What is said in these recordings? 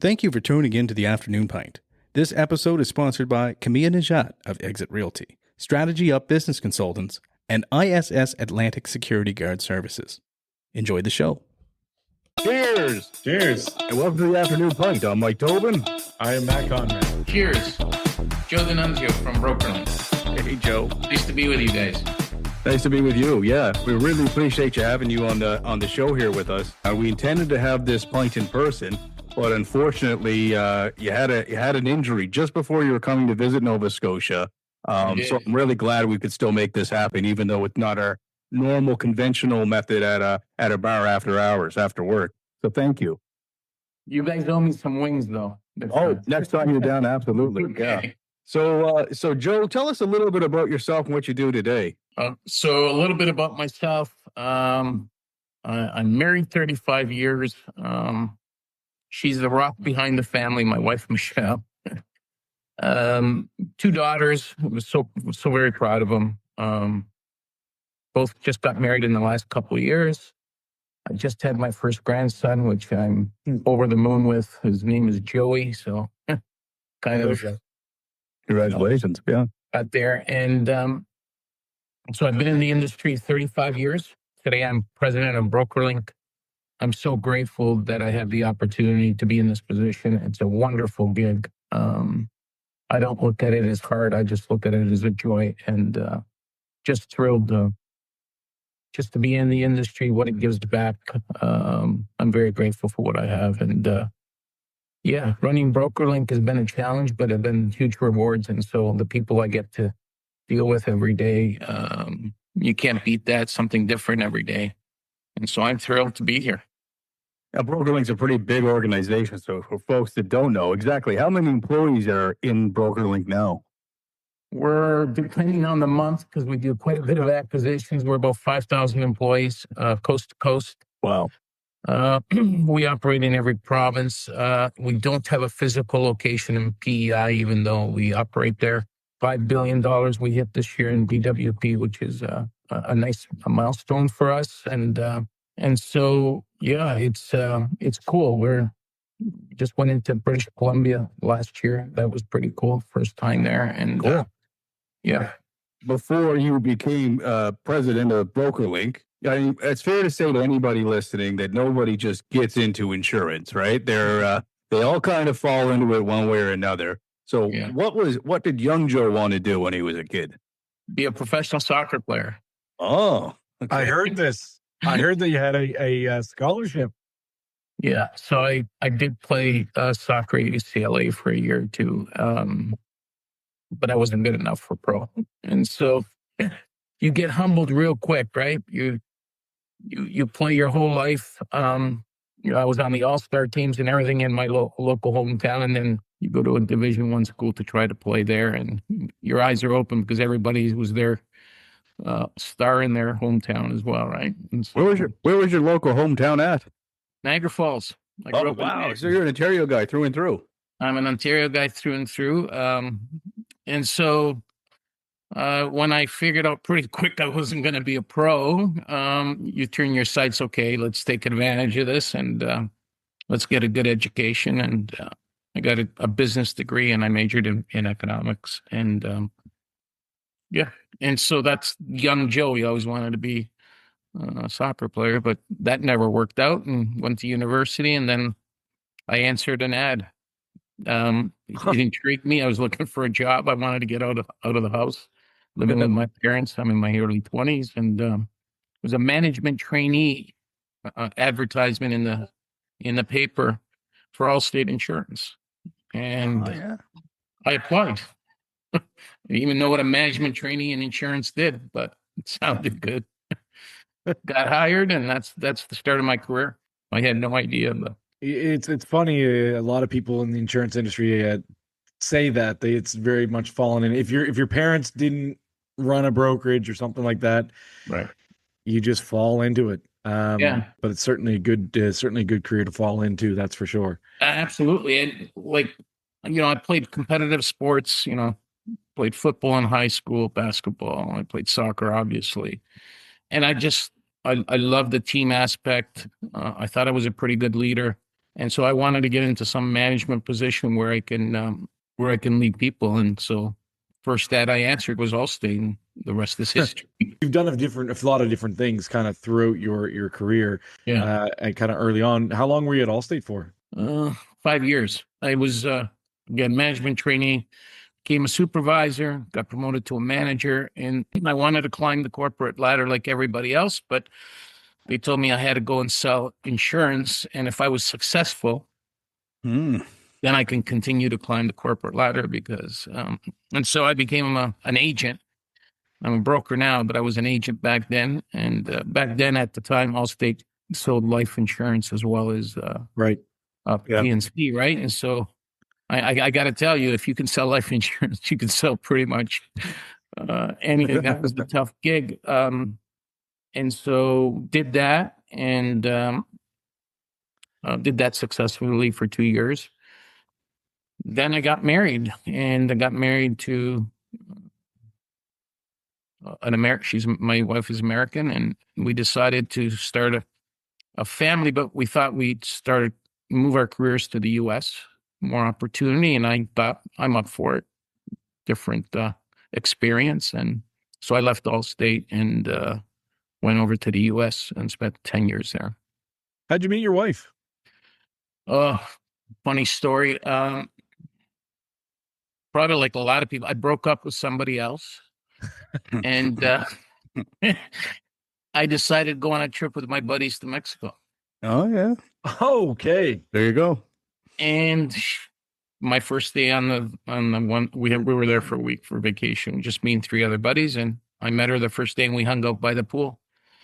Thank you for tuning in to the Afternoon Pint. This episode is sponsored by Camilla Najat of Exit Realty, Strategy Up Business Consultants, and ISS Atlantic Security Guard Services. Enjoy the show. Cheers! Cheers. And welcome to the Afternoon Pint. I'm Mike Tobin. I am Matt Conrad. Cheers. Joe D'Annunzio from Brokerlink. Hey, Joe. Nice to be with you guys. Nice to be with you. Yeah, we really appreciate you having you on the show here with us. We intended to have this pint in person, but unfortunately, you had an injury just before you were coming to visit Nova Scotia. So I'm really glad we could still make this happen, even though it's not our normal conventional method at a bar after hours, after work. So thank you. You guys owe me some wings, though. Next time you're down, absolutely. Okay. Yeah. So Joe, tell us a little bit about yourself and what you do today. So a little bit about myself. I'm married 35 years. She's the rock behind the family, my wife, Michelle. Two daughters. I was so very proud of them. Both just got married in the last couple of years. I just had my first grandson, which I'm over the moon with. His name is Joey. So kind of Congratulations. Yeah. got there. And so I've been in the industry 35 years. Today, I'm president of Brokerlink. I'm so grateful that I have the opportunity to be in this position. It's a wonderful gig. I don't look at it as hard. I just look at it as a joy, and just thrilled just to be in the industry, what it gives back. I'm very grateful for what I have. And running Brokerlink has been a challenge, but have been huge rewards. And so the people I get to deal with every day, you can't beat that, something different every day. And so I'm thrilled to be here. Now, Brokerlink's a pretty big organization. So for folks that don't know exactly, how many employees are in Brokerlink now? We're, depending on the month, because we do quite a bit of acquisitions, we're about 5,000 employees, coast to coast. Wow. We operate in every province. We don't have a physical location in PEI, even though we operate there. $5 billion we hit this year in BWP, which is a nice milestone for us. And so, yeah, it's cool. We're just went into British Columbia last year. That was pretty cool. First time there. And cool. Yeah. Before you became president of Brokerlink, I mean, it's fair to say to anybody listening that nobody just gets into insurance, right? They all kind of fall into it one way or another. So what did young Joe want to do when he was a kid? Be a professional soccer player. Oh, okay. I heard this. I heard that you had a scholarship. Yeah. So I did play soccer at UCLA for a year or two. But I wasn't good enough for pro. And so you get humbled real quick, right? You play your whole life. I was on the all-star teams and everything in my local hometown. And then you go to a Division I school to try to play there. And your eyes are open because everybody was their star in their hometown as well, right? And so, Where was your local hometown at? Niagara Falls. Oh, wow. So you're an Ontario guy through and through. I'm an Ontario guy through and through. And so when I figured out pretty quick I wasn't going to be a pro, you turn your sights, okay, let's take advantage of this and let's get a good education. And I got a business degree and I majored in economics. And and so that's young Joe. He always wanted to be a soccer player, but that never worked out, and went to university. And then I answered an ad. It intrigued me. I was looking for a job. I wanted to get out of the house, living with my parents. I'm in my early 20s, and it was a management trainee advertisement in the paper for Allstate Insurance, and I applied. I didn't even know what a management trainee in insurance did, but it sounded good. Got hired, and that's the start of my career. I had no idea, but It's funny. A lot of people in the insurance industry say that it's very much fallen in. If your parents didn't run a brokerage or something like that, right, you just fall into it. But it's certainly a good career to fall into. That's for sure. Absolutely. And I played competitive sports. Played football in high school, basketball. I played soccer, obviously, and I love the team aspect. I thought I was a pretty good leader. And so I wanted to get into some management position where I can lead people. And so first ad I answered was Allstate, and the rest is history. You've done a lot of different things kind of throughout your career, Yeah. and kind of early on. How long were you at Allstate for? 5 years. I was again management trainee, became a supervisor, got promoted to a manager, and I wanted to climb the corporate ladder like everybody else, but they told me I had to go and sell insurance, and if I was successful, Mm. then I can continue to climb the corporate ladder because, and so I became an agent. I'm a broker now, but I was an agent back then. And back then at the time, Allstate sold life insurance as well as Right. P&C, right? And so I got to tell you, if you can sell life insurance, you can sell pretty much anything. That was the tough gig. And so did that and did that successfully for 2 years. Then I got married, and I got married to an American. My wife is American, and we decided to start a family, but we thought we'd move our careers to the U.S., more opportunity. And I thought I'm up for it, different experience. And so I left Allstate and went over to the U.S. and spent 10 years there. How'd you meet your wife? Oh, funny story. Probably like a lot of people, I broke up with somebody else. And I decided to go on a trip with my buddies to Mexico. Oh, yeah. Okay. There you go. And my first day on the one, we were there for a week for vacation, just me and 3 other buddies. And I met her the first day, and we hung out by the pool.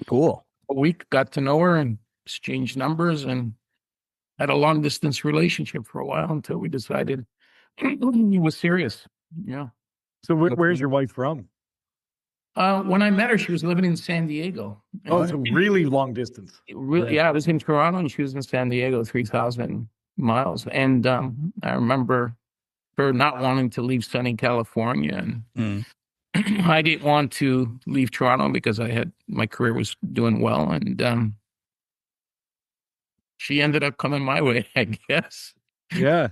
Cool. A week, got to know her and exchanged numbers, and had a long distance relationship for a while until we decided it was serious. Yeah. So where's your wife from? When I met her, she was living in San Diego. Oh, so really long distance. Yeah, I was in Toronto and she was in San Diego, 3,000 miles. And I remember her not wanting to leave sunny California. And I didn't want to leave Toronto because my career was doing well. And she ended up coming my way, I guess. Yeah.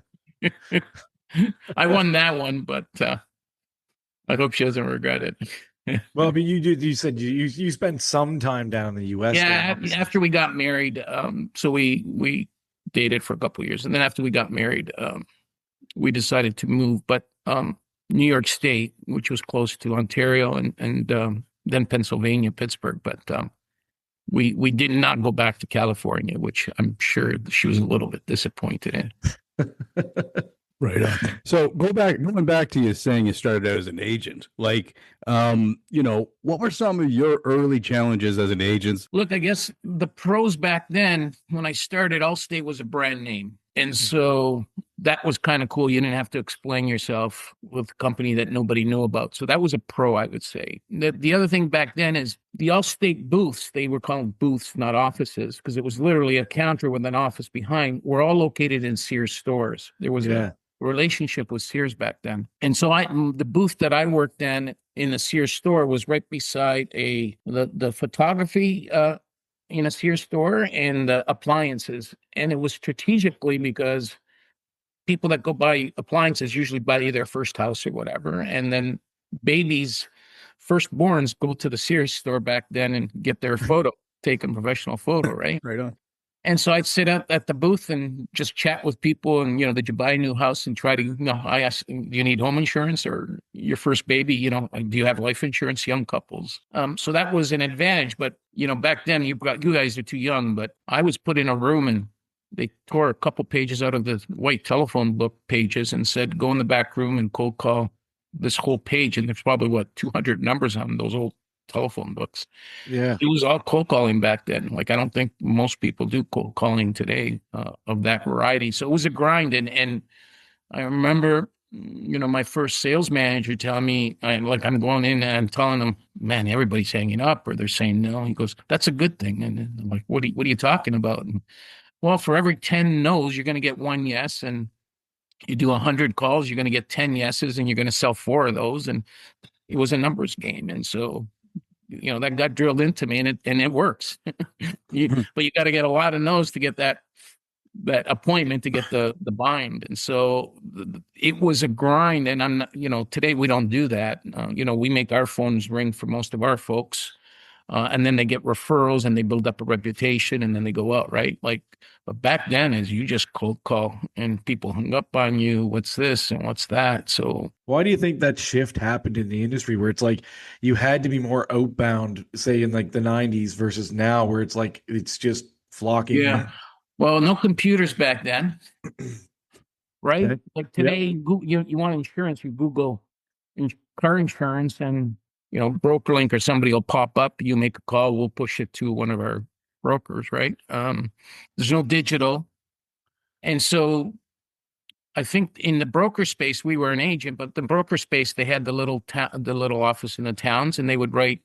I won that one, but I hope she doesn't regret it. Well, but you said you spent some time down in the U.S. Yeah, after we got married, so we dated for a couple of years, and then after we got married, we decided to move. But New York State, which was close to Ontario, and then Pennsylvania, Pittsburgh, but we did not go back to California, which I'm sure she was a little bit disappointed in. Right on. So going back to you saying you started out as an agent, like, what were some of your early challenges as an agent? Look, I guess the pros back then, when I started, Allstate was a brand name. And so that was kind of cool. You didn't have to explain yourself with a company that nobody knew about. So that was a pro, I would say. The other thing back then is the Allstate booths, they were called booths, not offices, because it was literally a counter with an office behind, were all located in Sears stores. There was a relationship with Sears back then. And so the booth that I worked in the Sears store was right beside the photography in a Sears store and appliances. And it was strategically because people that go buy appliances usually buy their first house or whatever. And then babies, firstborns, go to the Sears store back then and get their photo, taken professional photo, right? Right on. And so I'd sit at the booth and just chat with people and, did you buy a new house, and try to, I asked, do you need home insurance or your first baby, do you have life insurance, young couples? So that was an advantage. But, back then you guys are too young, but I was put in a room and they tore a couple pages out of the white telephone book pages and said, go in the back room and cold call this whole page. And there's probably 200 numbers on those old telephone books. Yeah. It was all cold calling back then. Like, I don't think most people do cold calling today of that variety. So it was a grind. And I remember, my first sales manager telling me, I'm going in and I'm telling them, man, everybody's hanging up or they're saying no. He goes, that's a good thing. And I'm like, what are you talking about? And, well, for every 10 no's, you're going to get 1 yes. And you do 100 calls, you're going to get 10 yeses, and you're going to sell 4 of those. And it was a numbers game. And so, that got drilled into me, and it works. But you got to get a lot of no's to get that that appointment to get the bind. And so it was a grind. And I'm not, today we don't do that. We make our phones ring for most of our folks. And then they get referrals and they build up a reputation and then they go out, right? But back then is you just cold call and people hung up on you. What's this and what's that? So Why do you think that shift happened in the industry where it's like you had to be more outbound, say in like the 90s versus now where it's like it's just flocking? yeah, well, no computers back then, right? Okay. Like Yep. today, you want insurance, you Google car insurance and, Brokerlink or somebody will pop up. You make a call, we'll push it to one of our brokers, right? There's no digital. And so I think in the broker space, we were an agent, but the broker space, they had the little office in the towns and they would write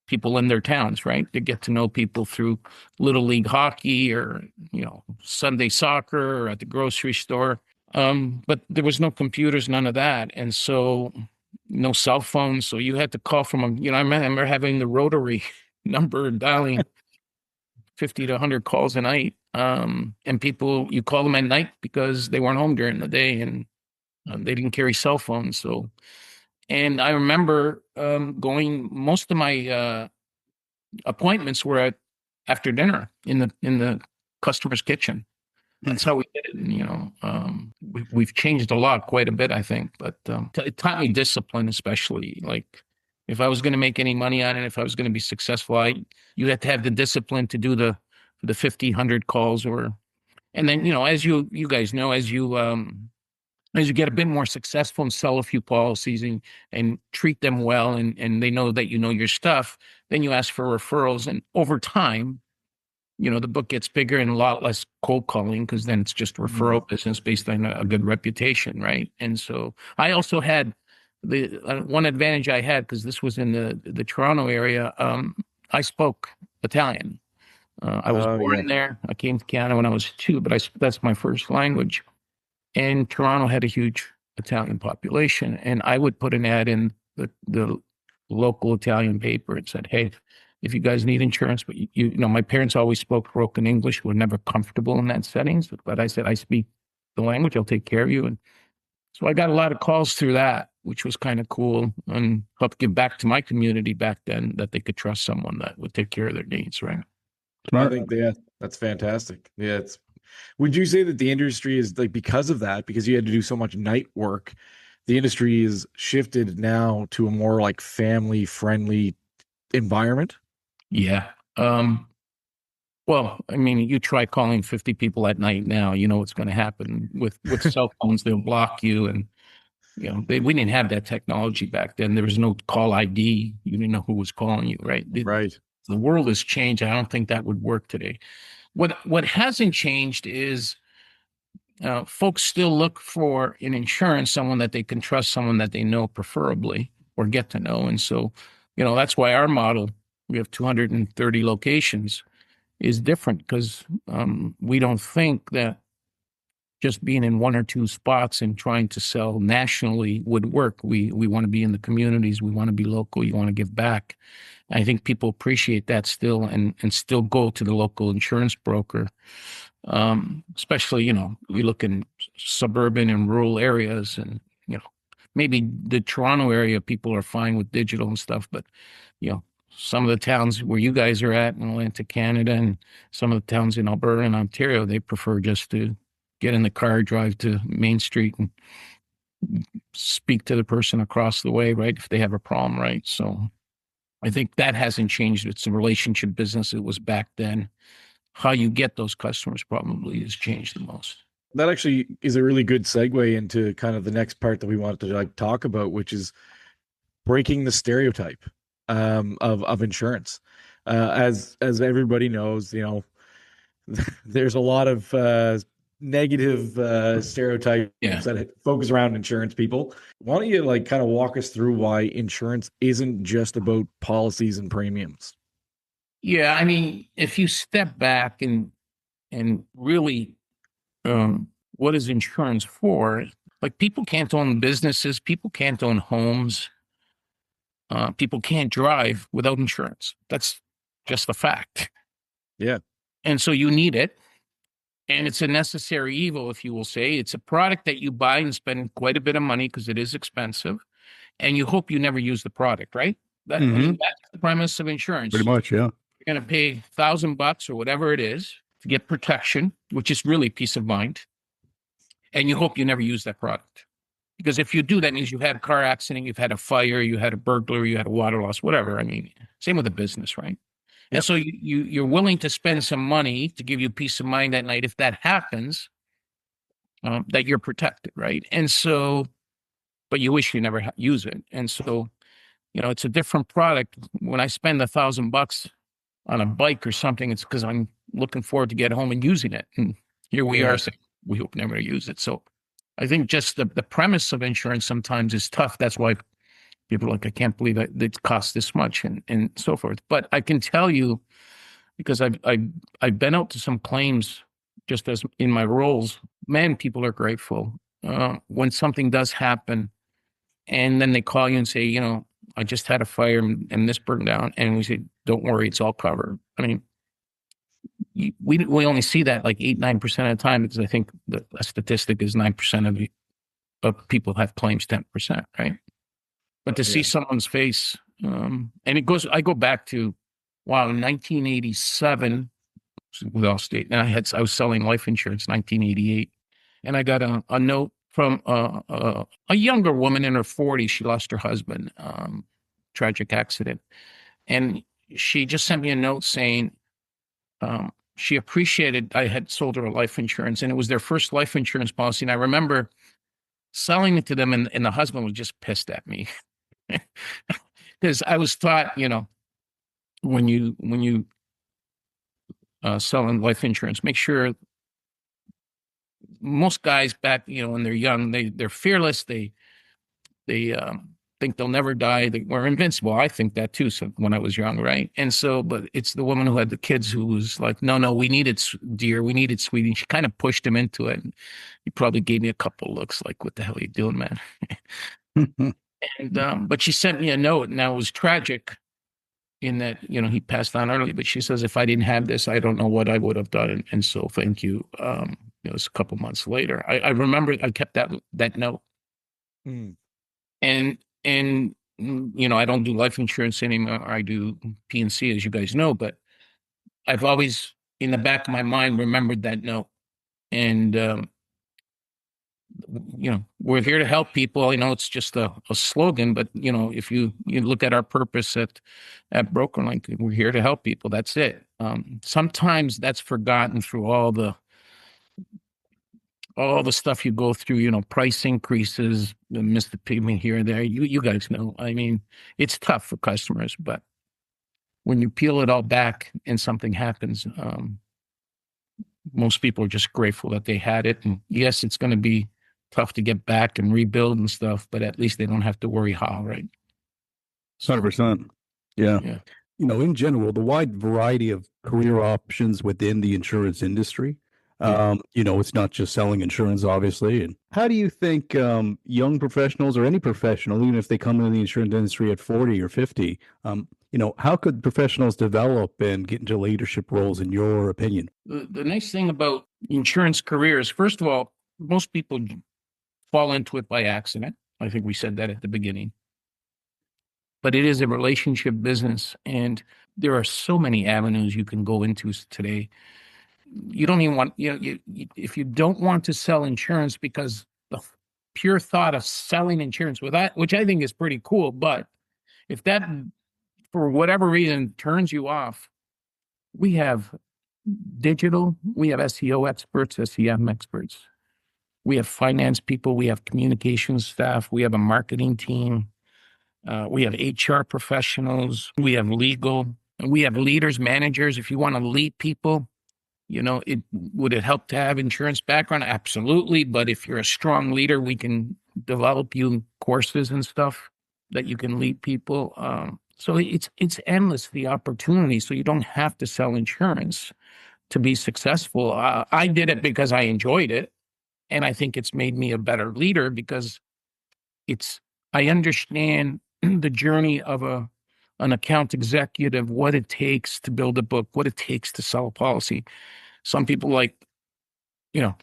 people in their towns, right? To get to know people through little league hockey or, Sunday soccer or at the grocery store. But there was no computers, none of that. And so no cell phones. So you had to call from them. I remember having the rotary number and dialing 50 to 100 calls a night. And people, you call them at night because they weren't home during the day and they didn't carry cell phones. So, and I remember most of my appointments were after dinner in the customer's kitchen. That's how we did it. And, we've changed a lot, quite a bit, I think. But it taught me discipline, especially. Like, if I was going to make any money on it, if I was going to be successful, you had to have the discipline to do the 50, 100 calls, and then as you guys know, as you get a bit more successful and sell a few policies and treat them well, and they know that you know your stuff, then you ask for referrals, and over time, the book gets bigger and a lot less cold calling because then it's just referral business based on a good reputation, right? And so I also had the one advantage I had because this was in the Toronto area. I spoke Italian. I was born there. I came to Canada when I was 2, but that's my first language. And Toronto had a huge Italian population, and I would put an ad in the local Italian paper and said, "Hey, if you guys need insurance," but my parents always spoke broken English, were never comfortable in that settings. But I said, "I speak the language, I'll take care of you." And so I got a lot of calls through that, which was kind of cool and helped give back to my community back then that they could trust someone that would take care of their needs, right? I think that's fantastic. Yeah. Would you say that the industry is like, because of that, because you had to do so much night work, the industry is shifted now to a more like family friendly environment? Yeah. Well, I mean, you try calling 50 people at night now, you know what's going to happen with cell phones. They'll block you. And, we didn't have that technology back then. There was no call ID. You didn't know who was calling you, right? Right. The world has changed. I don't think that would work today. What hasn't changed is folks still look for in insurance someone that they can trust, someone that they know preferably or get to know. And so, that's why our model, we have 230 locations, is different because we don't think that just being in one or two spots and trying to sell nationally would work. We want to be in the communities. We want to be local. You want to give back. I think people appreciate that still and still go to the local insurance broker. Especially, you look in suburban and rural areas and, maybe the Toronto area, people are fine with digital and stuff, but, some of the towns where you guys are at in Atlantic Canada and some of the towns in Alberta and Ontario, they prefer just to get in the car, drive to Main Street and speak to the person across the way, right? If they have a problem, right? So I think that hasn't changed. It's a relationship business. It was back then. How you get those customers probably has changed the most. That actually is a really good segue into kind of the next part that we wanted to talk about, which is breaking the stereotype of insurance. As everybody knows, there's a lot of negative stereotypes that focus around insurance people. Why don't you kind of walk us through why insurance isn't just about policies and premiums? Yeah, I mean, if you step back and really, what is insurance for? Like, people can't own businesses, people can't own homes, people can't drive without insurance. That's just a fact. Yeah. And so you need it. And it's a necessary evil, if you will say. It's a product that you buy and spend quite a bit of money because it is expensive, and you hope you never use the product, right? I mean, that's the premise of insurance. Pretty much, yeah. You're going to pay $1,000 or whatever it is to get protection, which is really peace of mind, and you hope you never use that product. Because if you do, that means you've had a car accident, you've had a fire, you had a burglary, you had a water loss, whatever. I mean, same with a business, right? Yep. And so you're willing to spend some money to give you peace of mind at night if that happens, that you're protected, right? And so, but you wish you never use it. And so, it's a different product. When I spend $1,000 on a bike or something, it's because I'm looking forward to get home and using it. And here we are saying we hope never to use it. So I think just the premise of insurance sometimes is tough. That's why people are like, I can't believe it costs this much and so forth. But I can tell you, because I've been out to some claims just as in my roles, man, people are grateful when something does happen. And then they call you and say, I just had a fire and this burned down. And we say, don't worry, it's all covered. I mean, we only see that like 8-9% of the time, because I think the statistic is 9% of people have claims 10%, right? But to see someone's face, and I go back to, 1987 with Allstate, and I was selling life insurance 1988, and I got a note from a younger woman in her 40s. She lost her husband, tragic accident, and she just sent me a note saying she appreciated I had sold her a life insurance, and it was their first life insurance policy. And I remember selling it to them, and the husband was just pissed at me because I was taught, when you selling life insurance, make sure. Most guys back, when they're young, they're fearless. They think they'll never die. They were invincible. I think that too. So when I was young, right? And so, but it's the woman who had the kids who was like, no, we need it, dear. We need it, sweetie. She kind of pushed him into it. And he probably gave me a couple looks like, what the hell are you doing, man? And, but she sent me a note. Now it was tragic in that, he passed on early, but she says, if I didn't have this, I don't know what I would have done. And so thank you. It was a couple months later. I remember I kept that note. And I don't do life insurance anymore. I do P&C, as you guys know, but I've always, in the back of my mind, remembered that note. And, we're here to help people. I know it's just a slogan, but, if you look at our purpose at Brokerlink, we're here to help people. That's it. Sometimes that's forgotten through all the stuff you go through, price increases, missed the payment here and there. You guys know. I mean, it's tough for customers, but when you peel it all back and something happens, most people are just grateful that they had it. And yes, it's going to be tough to get back and rebuild and stuff, but at least they don't have to worry how, right? 100%. Yeah. In general, the wide variety of career options within the insurance industry. It's not just selling insurance, obviously. And how do you think young professionals, or any professional, even if they come into the insurance industry at 40 or 50, how could professionals develop and get into leadership roles, in your opinion? The nice thing about insurance careers, first of all, most people fall into it by accident. I think we said that at the beginning. But it is a relationship business, and there are so many avenues you can go into today. You don't even want, if you don't want to sell insurance, because the pure thought of selling insurance with that, which I think is pretty cool, but if that, for whatever reason, turns you off, we have digital, we have SEO experts, SEM experts, we have finance people, we have communications staff, we have a marketing team, we have HR professionals, we have legal, and we have leaders, managers. If you want to lead people, would it help to have insurance background? Absolutely. But if you're a strong leader, we can develop you courses and stuff that you can lead people. So it's endless, the opportunity. So you don't have to sell insurance to be successful. I did it because I enjoyed it. And I think it's made me a better leader, because I understand the journey of an account executive, what it takes to build a book, what it takes to sell a policy. Some people like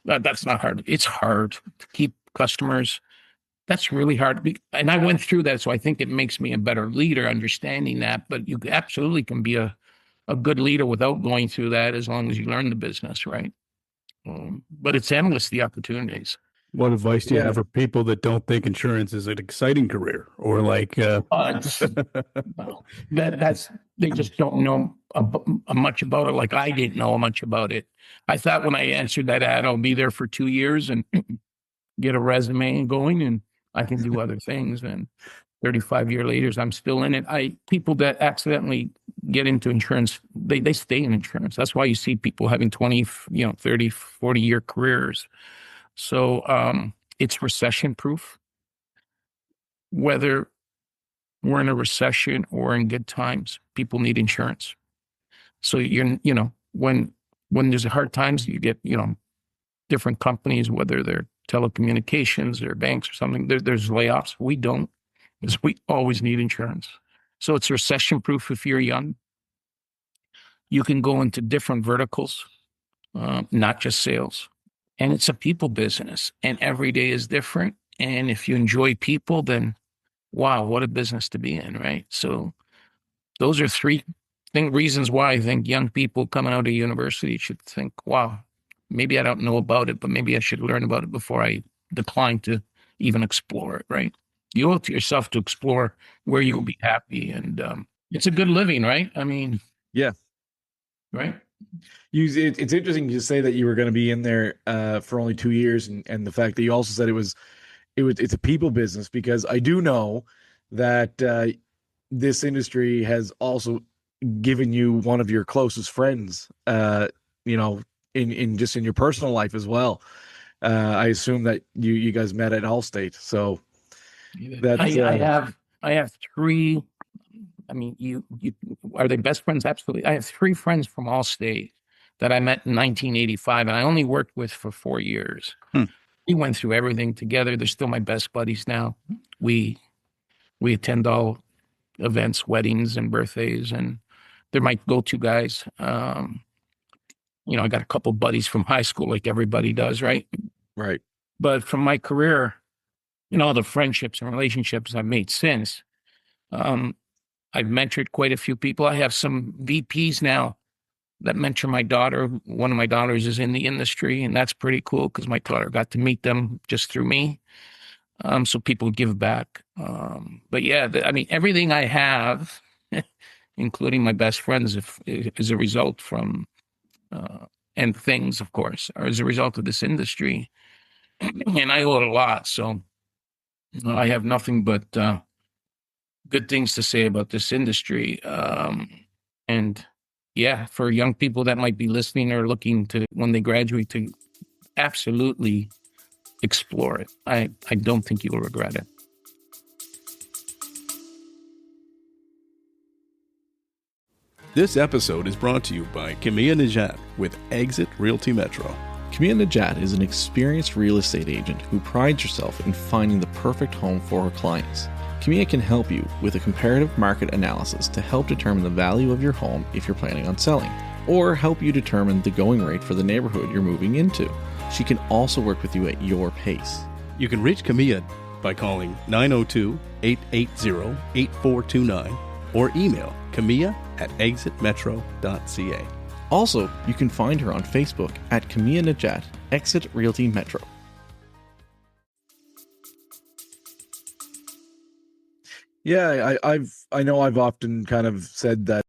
that's not hard. It's hard to keep customers. That's really hard. And I went through that, so I think it makes me a better leader, understanding that. But you absolutely can be a good leader without going through that, as long as you learn the business, right? But it's endless, the opportunities. What advice do you Yeah. have for people that don't think insurance is an exciting career, or like? Well, that's they just don't know much about it. Like I didn't know much about it. I thought when I answered that ad, I'll be there for 2 years and get a resume going, and I can do other things. And 35 years later, I'm still in it. People that accidentally get into insurance, they stay in insurance. That's why you see people having 20, 30, 40-year careers. So it's recession proof. Whether we're in a recession or in good times, people need insurance. So when there's hard times, you get, different companies, whether they're telecommunications or banks or something, there's layoffs. We don't, because we always need insurance. So it's recession proof. If you're young, you can go into different verticals, not just sales. And it's a people business, and every day is different. And if you enjoy people, then wow, what a business to be in, right? So those are three reasons why I think young people coming out of university should think, wow, maybe I don't know about it, but maybe I should learn about it before I decline to even explore it, right? You owe it to yourself to explore where you'll be happy. And it's a good living, right? I mean, Yeah. right? It's interesting you say that you were going to be in there for only 2 years, and the fact that you also said it's a people business, because I do know that this industry has also given you one of your closest friends, in just in your personal life as well. I assume that you guys met at Allstate, so that's I have three. I mean, you are they best friends? Absolutely. I have three friends from Allstate that I met in 1985, and I only worked with for 4 years. We went through everything together. They're still my best buddies now. We attend all events, weddings, and birthdays, and they're my go-to guys. I got a couple buddies from high school, like everybody does, right? right. But from my career, the friendships and relationships I've made since, I've mentored quite a few people. I have some VPs now that mentor my daughter. One of my daughters is in the industry, and that's pretty cool because my daughter got to meet them just through me. So people give back. But yeah, everything I have, including my best friends, is a result from, and things, of course, are as a result of this industry. And I owe it a lot. So I have nothing but good things to say about this industry. And yeah, for young people that might be listening or looking to, when they graduate, to absolutely explore it. I don't think you will regret it. This episode is brought to you by Camilla Najat with Exit Realty Metro. Camilla Najat is an experienced real estate agent who prides herself in finding the perfect home for her clients. Camilla can help you with a comparative market analysis to help determine the value of your home if you're planning on selling, or help you determine the going rate for the neighborhood you're moving into. She can also work with you at your pace. You can reach Camilla by calling 902-880-8429 or email camilla@exitmetro.ca. Also, you can find her on Facebook at Camilla Najat, Exit Realty Metro. Yeah, I know I've often kind of said that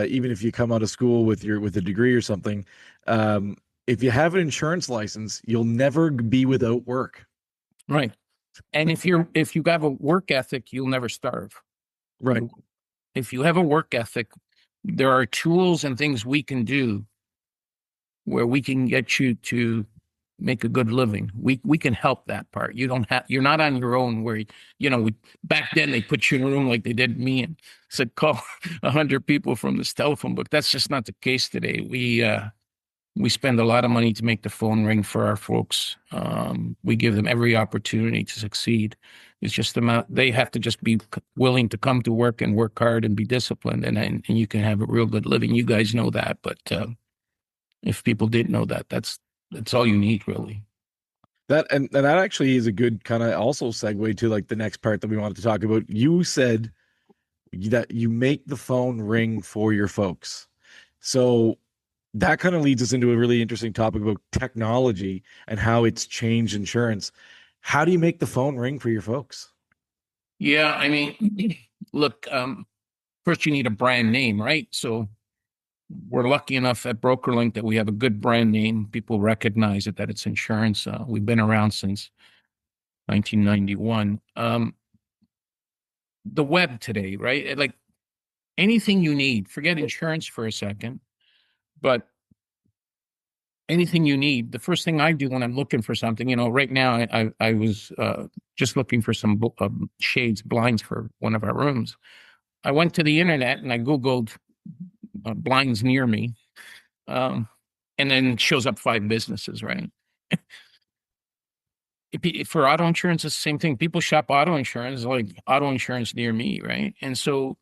even if you come out of school with a degree or something, if you have an insurance license, you'll never be without work. Right. And if you have a work ethic, you'll never starve. Right. If you have a work ethic, there are tools and things we can do where we can get you to make a good living. We can help that part. You're not on your own where, back then they put you in a room like they did me and said, call 100 people from this telephone book. That's just not the case today. We spend a lot of money to make the phone ring for our folks. We give them every opportunity to succeed. It's just they have to just be willing to come to work and work hard and be disciplined, and you can have a real good living. You guys know that, but if people didn't know that, that's That's all you need, really. And that actually is a good kind of also segue to like the next part that we wanted to talk about. You said that you make the phone ring for your folks. So that kind of leads us into a really interesting topic about technology and how it's changed insurance. How do you make the phone ring for your folks? Yeah, I mean, look, first you need a brand name, right? So we're lucky enough at Brokerlink that we have a good brand name. People recognize it, that it's insurance. We've been around since 1991. The web today, right? Like anything you need, forget insurance for a second, but anything you need, the first thing I do when I'm looking for something, right now I was just looking for some shades, blinds for one of our rooms. I went to the internet and I Googled blinds near me. And then it shows up 5 businesses, right? For auto insurance, it's the same thing. People shop auto insurance, like auto insurance near me, right? And so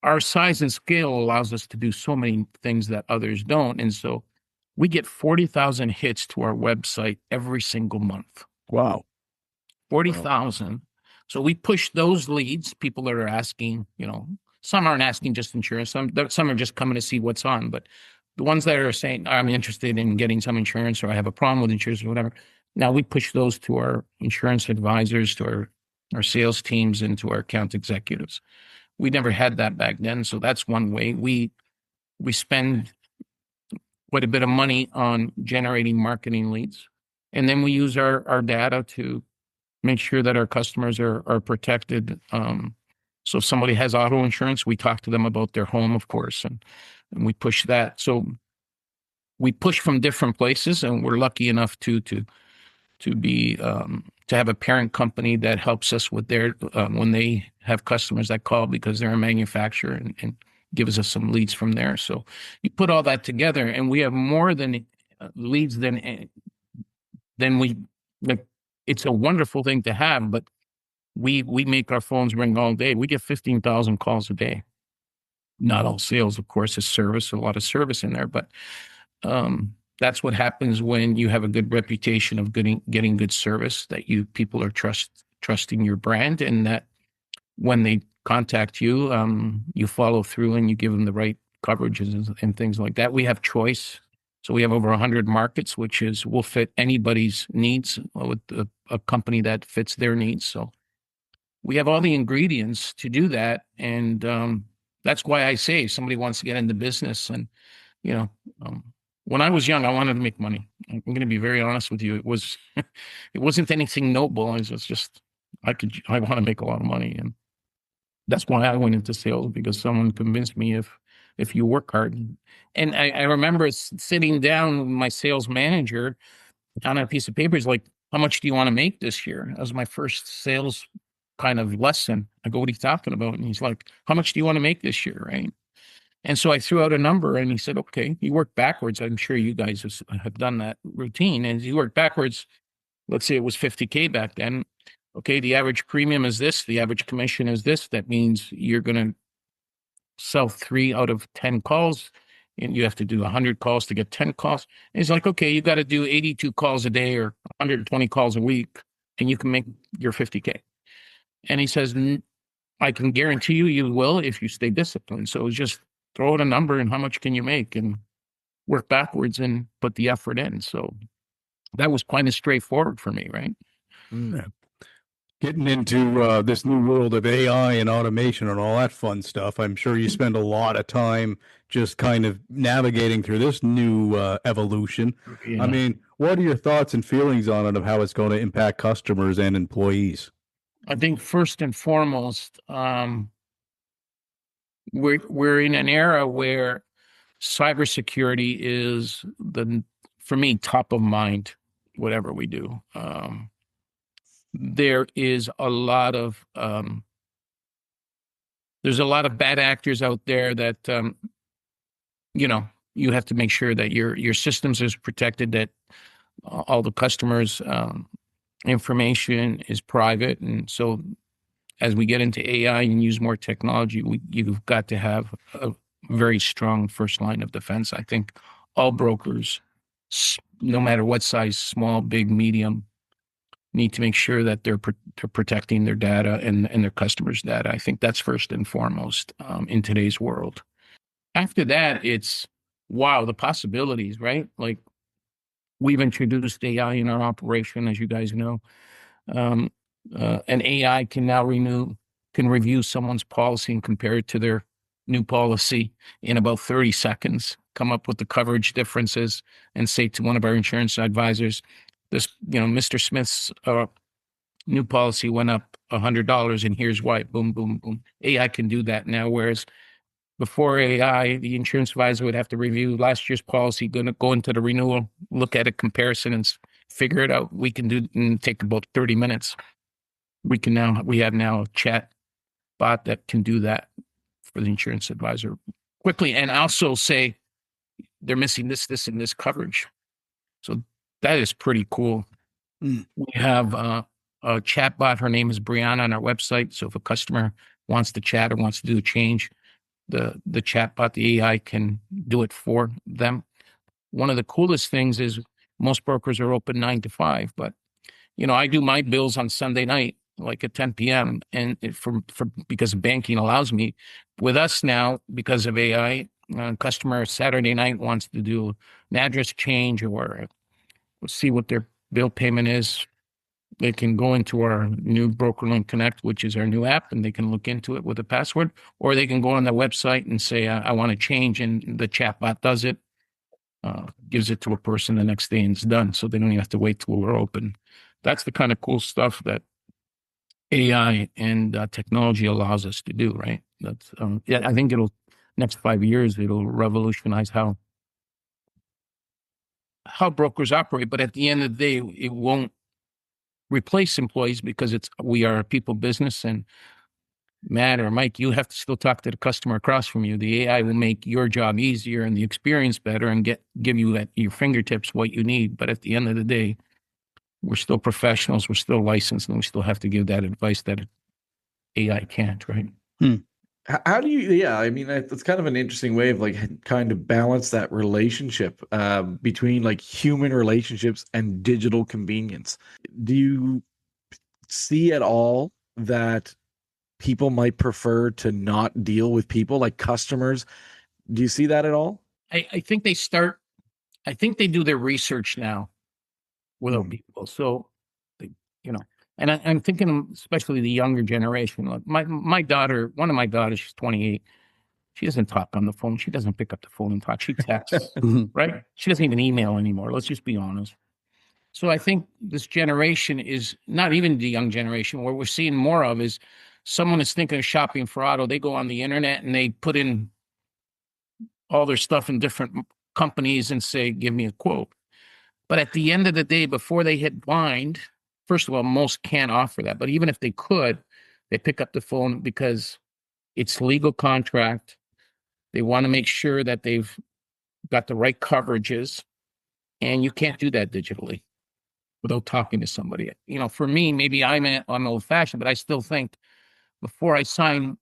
our size and scale allows us to do so many things that others don't. And so we get 40,000 hits to our website every single month. Wow. 40,000. So we push those leads, people that are asking, some aren't asking just insurance. Some are just coming to see what's on. But the ones that are saying, I'm interested in getting some insurance, or I have a problem with insurance or whatever. Now we push those to our insurance advisors, to our sales teams, and to our account executives. We never had that back then. So that's one way. We spend quite a bit of money on generating marketing leads. And then we use our data to make sure that our customers are protected. So if somebody has auto insurance, we talk to them about their home, of course, and we push that. So we push from different places, and we're lucky enough to be to have a parent company that helps us with their when they have customers that call because they're a manufacturer, and gives us some leads from there. So you put all that together, and we have more than leads than we. Like, it's a wonderful thing to have, but we make our phones ring all day. We get 15,000 calls a day. Not all sales, of course, is service. A lot of service in there, but that's what happens when you have a good reputation of getting good service. That people are trusting your brand, and that when they contact you, you follow through and you give them the right coverages and things like that. We have choice. So we have over 100 markets, which will fit anybody's needs with a company that fits their needs. So we have all the ingredients to do that. And that's why I say if somebody wants to get into business, and, when I was young, I wanted to make money. I'm going to be very honest with you. It wasn't anything noble. It was just, I want to make a lot of money. And that's why I went into sales, because someone convinced me if you work hard. And I remember sitting down with my sales manager on a piece of paper. He's like, how much do you want to make this year? That was my first sales kind of lesson. I go, what are you talking about? And he's like, how much do you want to make this year? Right. And so I threw out a number, and he said, okay, you work backwards. I'm sure you guys have done that routine. And you work backwards. Let's say it was 50K back then. Okay, the average premium is this. The average commission is this. That means you're going to sell 3 out of 10 calls, and you have to do 100 calls to get 10 calls. And he's like, okay, you got to do 82 calls a day or 120 calls a week, and you can make your 50K. And he says, I can guarantee you will if you stay disciplined. So just throw out a number and how much can you make, and work backwards and put the effort in. So that was kind of straightforward for me, right? Yeah. Getting into this new world of AI and automation and all that fun stuff, I'm sure you spend a lot of time just kind of navigating through this new evolution. Yeah. I mean, what are your thoughts and feelings on it, of how it's going to impact customers and employees? I think first and foremost, we're in an era where cybersecurity is for me, top of mind, whatever we do. There is a lot of there's a lot of bad actors out there that you have to make sure that your systems is protected, that all the customers' information is private. And so as we get into AI and use more technology, you've got to have a very strong first line of defense. I think all brokers no matter what size, small, big, medium, need to make sure that they're protecting their data and their customers' data. I think that's first and foremost in today's world. After that, it's, wow, the possibilities, right? Like, we've introduced AI in our operation, as you guys know. An AI can now can review someone's policy and compare it to their new policy in about 30 seconds, come up with the coverage differences, and say to one of our insurance advisors, this, Mr. Smith's new policy went up $100, and here's why. Boom, boom, boom. AI can do that now, whereas before AI, the insurance advisor would have to review last year's policy, going to go into the renewal, look at a comparison, and figure it out. We can do it and take about 30 minutes. We have now a chat bot that can do that for the insurance advisor quickly, and also say they're missing this, and this coverage. So that is pretty cool. We have a chat bot. Her name is Brianna on our website. So if a customer wants to chat or wants to do a change, the chat bot, the AI, can do it for them. One of the coolest things is most brokers are open 9 to 5, but I do my bills on Sunday night, like at 10 p.m. and because banking allows me. With us now, because of AI, customer Saturday night wants to do an address change or see what their bill payment is. They can go into our new Brokerlink Connect, which is our new app, and they can look into it with a password, or they can go on the website and say, I want to change, and the chatbot does it, gives it to a person the next day, and it's done. So they don't even have to wait till we're open. That's the kind of cool stuff that AI and technology allows us to do, right? That's I think next 5 years, it'll revolutionize how brokers operate. But at the end of the day, it won't replace employees, because we are a people business, and Matt or Mike, you have to still talk to the customer across from you. The AI will make your job easier and the experience better, and give you at your fingertips what you need. But at the end of the day, we're still professionals, we're still licensed, and we still have to give that advice that AI can't, right? How do you, I mean, it's kind of an interesting way of like kind of balance that relationship between like human relationships and digital convenience. Do you see at all that people might prefer to not deal with people, like customers? Do you see that at all? I think they do their research now without people. So, and I'm thinking especially the younger generation. Like my daughter, one of my daughters, she's 28. She doesn't talk on the phone. She doesn't pick up the phone and talk. She texts, right? She doesn't even email anymore. Let's just be honest. So I think this generation is not even the young generation. What we're seeing more of is someone is thinking of shopping for auto. They go on the internet and they put in all their stuff in different companies and say, give me a quote. But at the end of the day, before they hit bind, first of all, most can't offer that. But even if they could, they pick up the phone because it's legal contract. They want to make sure that they've got the right coverages. And you can't do that digitally without talking to somebody. For me, maybe I'm old fashioned, but I still think before I sign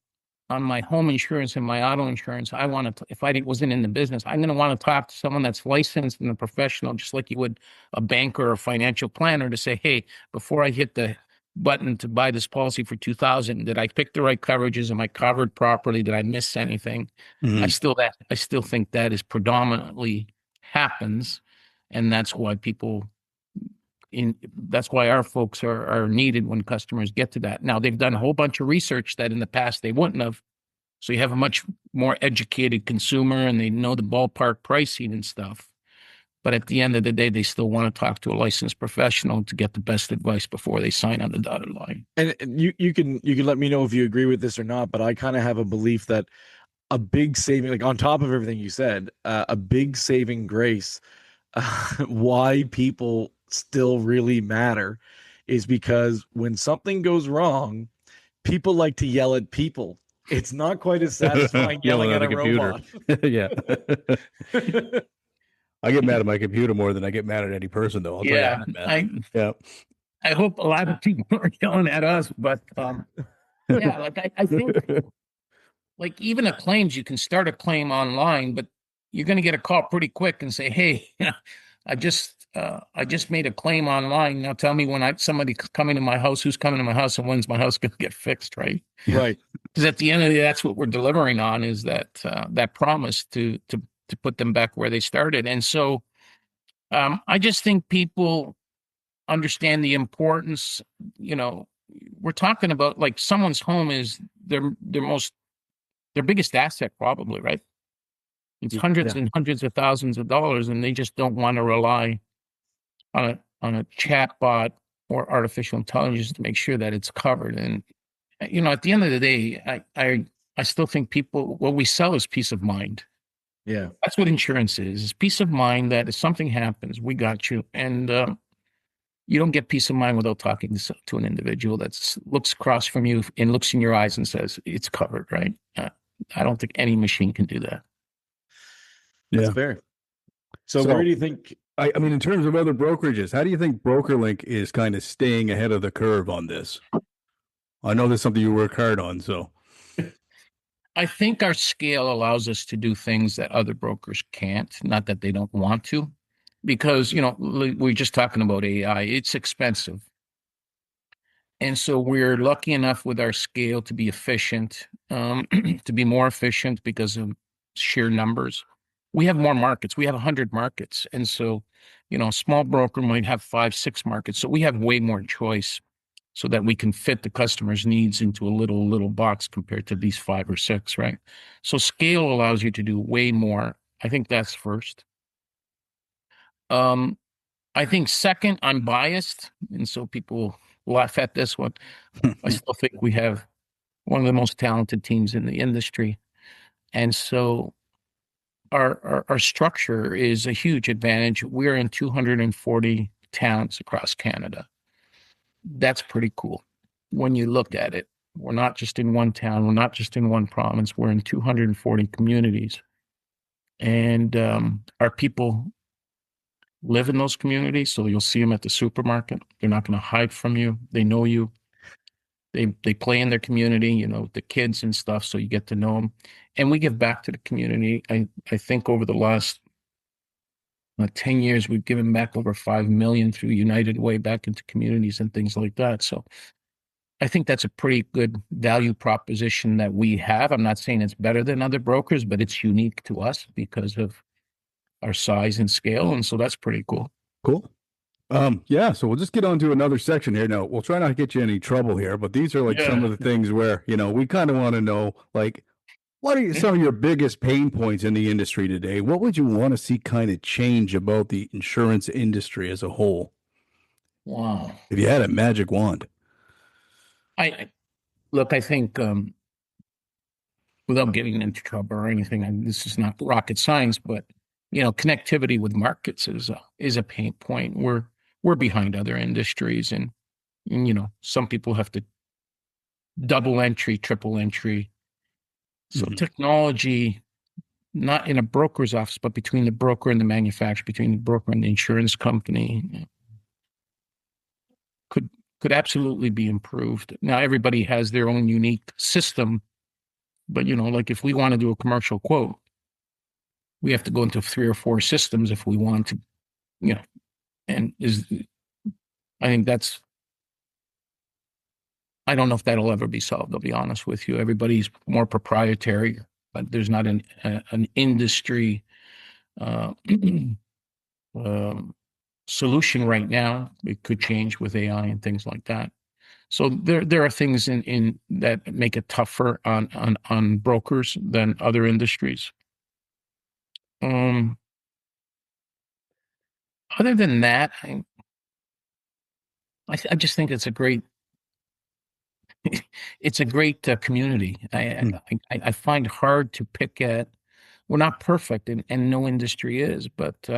on my home insurance and my auto insurance, I want to, if I wasn't in the business, I'm going to want to talk to someone that's licensed and a professional, just like you would a banker or a financial planner, to say, hey, before I hit the button to buy this policy for $2,000, did I pick the right coverages? Am I covered properly? Did I miss anything? I still think that is predominantly happens. And that's why that's why our folks are needed when customers get to that. Now, they've done a whole bunch of research that in the past they wouldn't have. So you have a much more educated consumer, and they know the ballpark pricing and stuff. But at the end of the day, they still want to talk to a licensed professional to get the best advice before they sign on the dotted line. And you can let me know if you agree with this or not, but I kind of have a belief that a big saving, like on top of everything you said, a big saving grace, why people still really matter, is because when something goes wrong, people like to yell at people. It's not quite as satisfying yelling at a robot. Yeah. I get mad at my computer more than I get mad at any person, though. I'll tell you that, man. I hope a lot of people are yelling at us, but I think like even a claims, you can start a claim online, but you're going to get a call pretty quick and say, hey, I just I just made a claim online. Now tell me when somebody coming to my house, who's coming to my house, and when's my house going to get fixed, right? Right. Because at the end of the day, that's what we're delivering on, is that promise to put them back where they started. And so I just think people understand the importance. We're talking about, like, someone's home is their biggest asset, probably, right? It's hundreds and hundreds of thousands of dollars, and they just don't want to rely on a chat bot or artificial intelligence to make sure that it's covered. And at the end of the day, I still think what we sell is peace of mind. Yeah. That's what insurance is peace of mind that if something happens, we got you. And you don't get peace of mind without talking to an individual that looks across from you and looks in your eyes and says, it's covered, right? I don't think any machine can do that. That's fair. So where do you think, I mean, in terms of other brokerages, how do you think Brokerlink is kind of staying ahead of the curve on this? I know that's something you work hard on, so. I think our scale allows us to do things that other brokers can't, not that they don't want to, because, we're just talking about AI. It's expensive. And so we're lucky enough with our scale to be efficient, to be more efficient because of sheer numbers. We have more markets. We have 100 markets. And so, a small broker might have 5, 6 markets. So we have way more choice so that we can fit the customer's needs into a little box compared to these 5 or 6, right? So scale allows you to do way more. I think that's first. I think second, I'm biased, and so people laugh at this one. I still think we have one of the most talented teams in the industry. And so our structure is a huge advantage. We're in 240 towns across Canada. That's pretty cool when you look at it. We're not just in one town. We're not just in one province. We're in 240 communities. And our people live in those communities, so you'll see them at the supermarket. They're not going to hide from you. They know you. They play in their community, the kids and stuff, so you get to know them. And we give back to the community. I think over the last 10 years, we've given back over $5 million through United Way back into communities and things like that. So I think that's a pretty good value proposition that we have. I'm not saying it's better than other brokers, but it's unique to us because of our size and scale. And so that's pretty cool. Cool. Yeah, so we'll just get on to another section here. Now, we'll try not to get you any trouble here, but these are some of the things where, we kind of want to know, like, what are some of your biggest pain points in the industry today? What would you want to see kind of change about the insurance industry as a whole? Wow. If you had a magic wand. I think, without getting into trouble or anything, this is not rocket science, but, connectivity with markets is a pain point. We're behind other industries, and some people have to double entry, triple entry. So technology, not in a broker's office, but between the broker and the manufacturer, between the broker and the insurance company, could absolutely be improved. Now, everybody has their own unique system, but like if we want to do a commercial quote, we have to go into 3 or 4 systems if we want to, and I think I don't know if that'll ever be solved, I'll be honest with you. Everybody's more proprietary, but there's not an industry solution right now. It could change with AI and things like that. So there are things in that make it tougher on brokers than other industries. Other than that, I just think it's a great community. I find hard to pick at. We're not perfect, and no industry is, but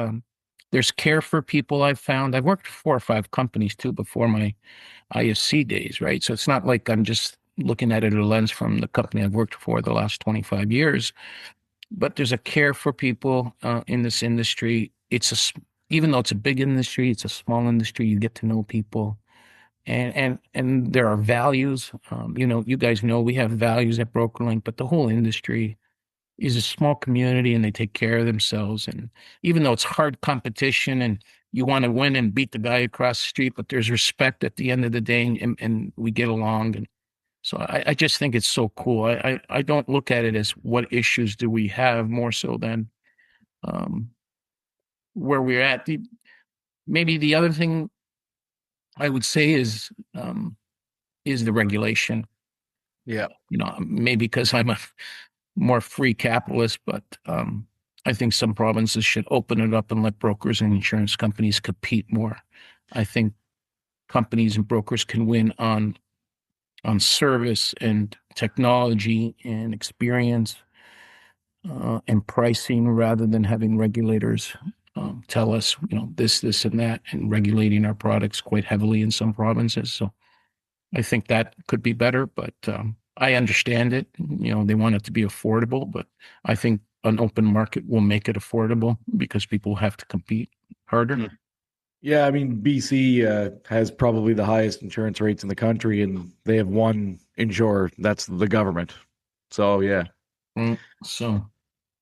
there's care for people. I've found. I've worked for 4 or 5 companies too before my IFC days, right? So it's not like I'm just looking at it a lens from the company I've worked for the last 25 years. But there's a care for people in this industry. Even though it's a big industry, it's a small industry. You get to know people. And there are values. You guys know we have values at Brokerlink, but the whole industry is a small community, and they take care of themselves. And even though it's hard competition, and you want to win and beat the guy across the street, but there's respect at the end of the day, and we get along. And so I just think it's so cool. I don't look at it as what issues do we have, more so than where we're at. Maybe the other thing I would say is the regulation. Yeah. Maybe because I'm a more free capitalist, but I think some provinces should open it up and let brokers and insurance companies compete more. I think companies and brokers can win on service and technology and experience and pricing, rather than having regulators tell us, this, and that, and regulating our products quite heavily in some provinces. So I think that could be better, but I understand it. They want it to be affordable, but I think an open market will make it affordable because people have to compete harder. Yeah, I mean, BC has probably the highest insurance rates in the country, and they have one insurer. That's the government. So, yeah. So,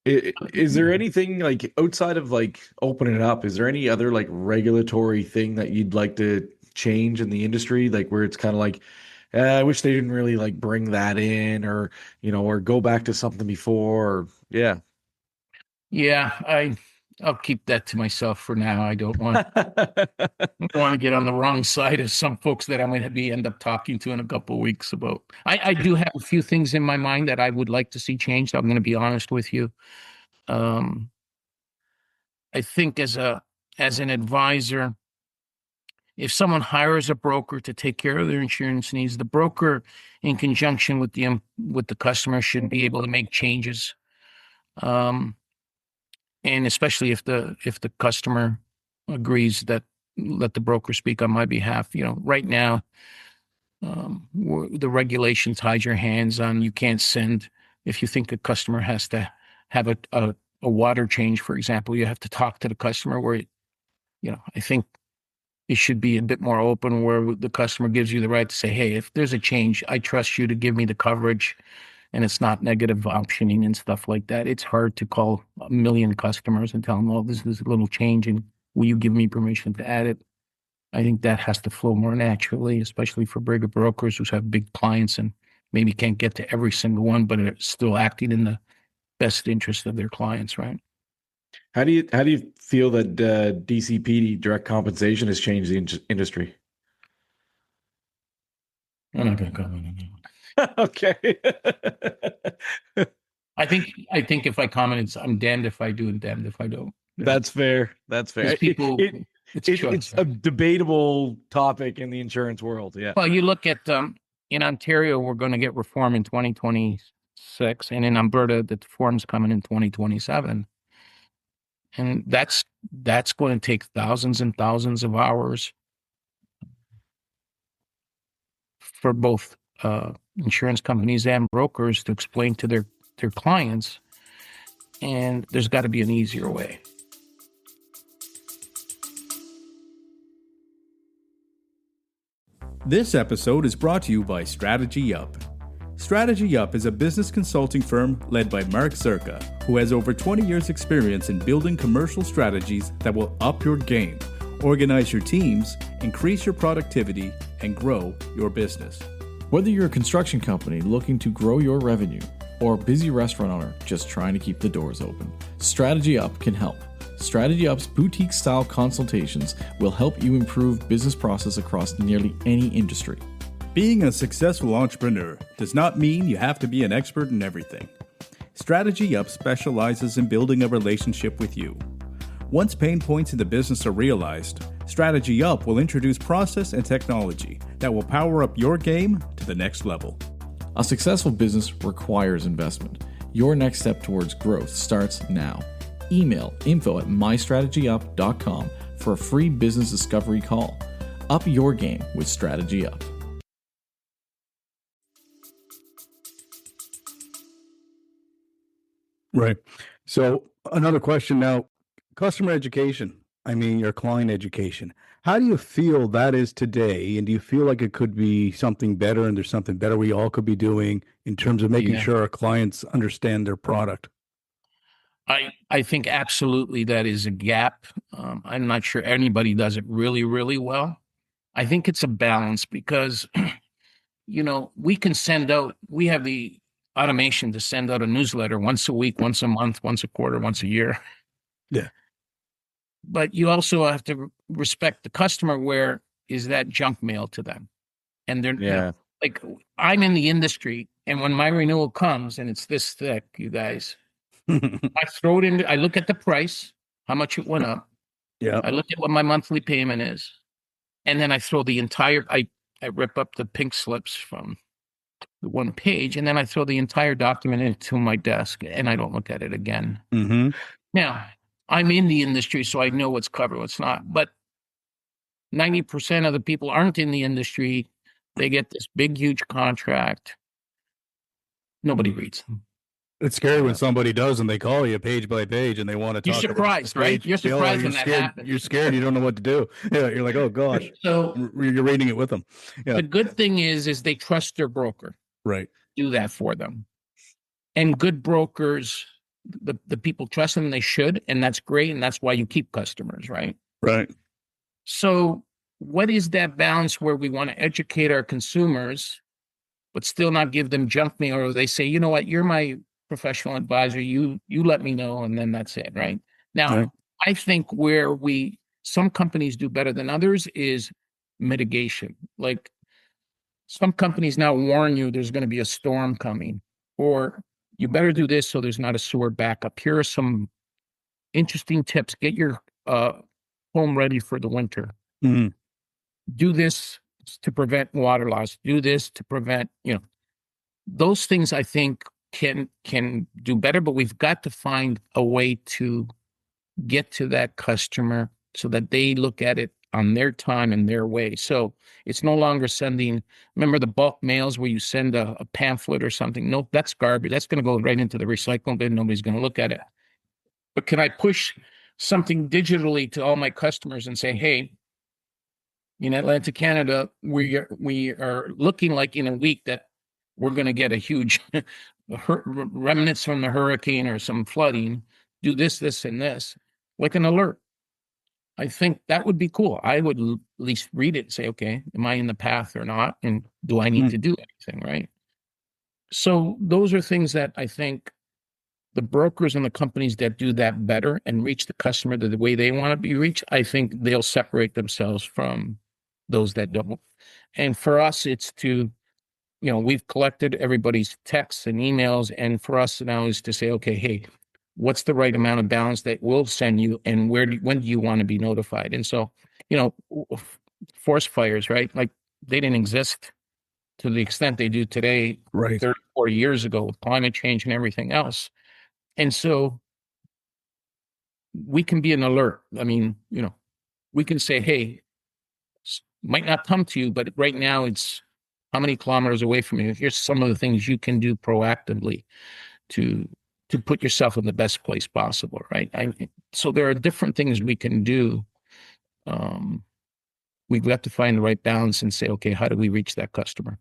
is there anything like outside of like opening it up? Is there any other like regulatory thing that you'd like to change in the industry, like where it's kind of like, I wish they didn't really like bring that in, or or go back to something before? Or, yeah. I'll keep that to myself for now. I don't want to get on the wrong side of some folks that I might end up talking to in a couple of weeks about. I do have a few things in my mind that I would like to see changed. I'm going to be honest with you. I think as an advisor, if someone hires a broker to take care of their insurance needs, the broker, in conjunction with the customer, should be able to make changes. And especially if the customer agrees that let the broker speak on my behalf. Right now, the regulations hide your hands on, you can't send, if you think a customer has to have a water change, for example, you have to talk to the customer, where, I think it should be a bit more open, where the customer gives you the right to say, hey, if there's a change, I trust you to give me the coverage, and it's not negative optioning and stuff like that. It's hard to call a million customers and tell them, oh, this is a little change, and will you give me permission to add it? I think that has to flow more naturally, especially for bigger brokers who have big clients and maybe can't get to every single one, but are still acting in the best interest of their clients, right? How do you feel that DCP, direct compensation, has changed the industry? I'm not going to comment on that. Okay. I think if I comment, I'm damned if I do and damned if I don't. That's fair. That's fair. It's a debatable topic in the insurance world. Yeah. Well, you look at in Ontario, we're going to get reform in 2026, and in Alberta, the reform's coming in 2027, and that's going to take thousands and thousands of hours for both insurance companies and brokers to explain to their clients, and there's got to be an easier way. This episode is brought to you by Strategy Up. Strategy Up is a business consulting firm led by Mark Zerka, who has over 20 years experience in building commercial strategies that will up your game, organize your teams, increase your productivity, and grow your business. Whether you're a construction company looking to grow your revenue or a busy restaurant owner just trying to keep the doors open, Strategy Up can help. Strategy Up's boutique-style consultations will help you improve business process across nearly any industry. Being a successful entrepreneur does not mean you have to be an expert in everything. Strategy Up specializes in building a relationship with you. Once pain points in the business are realized, Strategy Up will introduce process and technology that will power up your game to the next level. A successful business requires investment. Your next step towards growth starts now. Email info@mystrategyup.com for a free business discovery call. Up your game with Strategy Up. Right. So another question now, customer education. I mean, your client education. How do you feel that is today? And do you feel like it could be something better, and there's something better we all could be doing in terms of making sure our clients understand their product? I think absolutely that is a gap. I'm not sure anybody does it really, really well. I think it's a balance because, we can we have the automation to send out a newsletter once a week, once a month, once a quarter, once a year. Yeah. But you also have to respect the customer. Where is that junk mail to them? And they're, like, I'm in the industry, and when my renewal comes and it's this thick, you guys, I throw it in. I look at the price, how much it went up. Yeah. I look at what my monthly payment is, and then I throw the entire. I rip up the pink slips from the one page, and then I throw the entire document into my desk, and I don't look at it again. Mm-hmm. Now, I'm in the industry, so I know what's covered, what's not. But 90% of the people aren't in the industry. They get this big, huge contract. Nobody reads them. It's scary when somebody does and they call you page by page and they want to talk. You're surprised, right? You're surprised when that happens. You're scared. You don't know what to do. Yeah, you're like, oh gosh. So you're reading it with them. Yeah. The good thing is they trust their broker. Right. Do that for them. And good brokers, the people trust them, they should, and that's great, and that's why you keep customers, right? Right. So what is that balance where we want to educate our consumers, but still not give them junk mail, or they say, you know what, you're my professional advisor, you let me know, and then that's it, right? Now, Right. I think where some companies do better than others is mitigation. Like, some companies now warn you there's going to be a storm coming, or you better do this so there's not a sewer backup. Here are some interesting tips. Get your home ready for the winter. Mm-hmm. Do this to prevent water loss. Do this to prevent, those things I think can do better, but we've got to find a way to get to that customer so that they look at it on their time and their way. So it's no longer remember the bulk mails where you send a pamphlet or something? Nope, that's garbage. That's going to go right into the recycling bin. Nobody's going to look at it. But can I push something digitally to all my customers and say, hey, in Atlantic Canada, we are looking like in a week that we're going to get a huge remnants from the hurricane or some flooding. Do this, and this, like an alert. I think that would be cool. I would at least read it and say, okay, am I in the path or not? And do I need to do anything, right? So those are things that I think the brokers and the companies that do that better and reach the customer the way they want to be reached, I think they'll separate themselves from those that don't. And for us, it's to, we've collected everybody's texts and emails. And for us now is to say, okay, hey, what's the right amount of balance that we'll send you, and when do you want to be notified? And so, forest fires, right? Like, they didn't exist to the extent they do today, Right. 30, 40 years ago, with climate change and everything else. And so we can be an alert. I mean, we can say, hey, might not come to you, but right now it's how many kilometers away from you. Here's some of the things you can do proactively to put yourself in the best place possible, right? So there are different things we can do. We've got to find the right balance and say, okay, how do we reach that customer?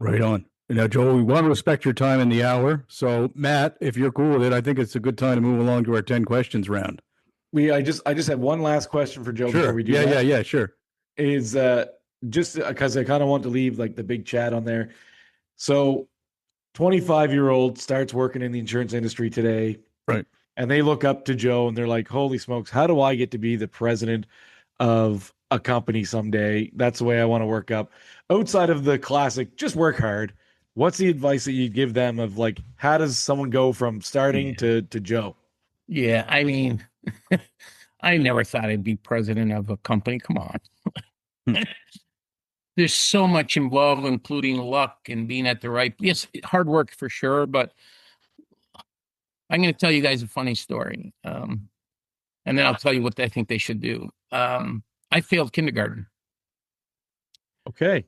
Right on. Now, Joel, we want to respect your time in the hour. So, Matt, if you're cool with it, I think it's a good time to move along to our 10 questions round. I just have one last question for Joe Sure. before we do that. Yeah, sure. Is just because I kind of want to leave like the big chat on there. So 25-year-old starts working in the insurance industry today. Right. And they look up to Joe and they're like, holy smokes, how do I get to be the president of a company someday? That's the way I want to work up. Outside of the classic, just work hard. What's the advice that you'd give them of like, how does someone go from starting to Joe? Yeah, I mean, I never thought I'd be president of a company. Come on. There's so much involved, including luck and being at the right. Yes, hard work for sure, but I'm going to tell you guys a funny story. And then I'll tell you what I think they should do. I failed kindergarten. Okay.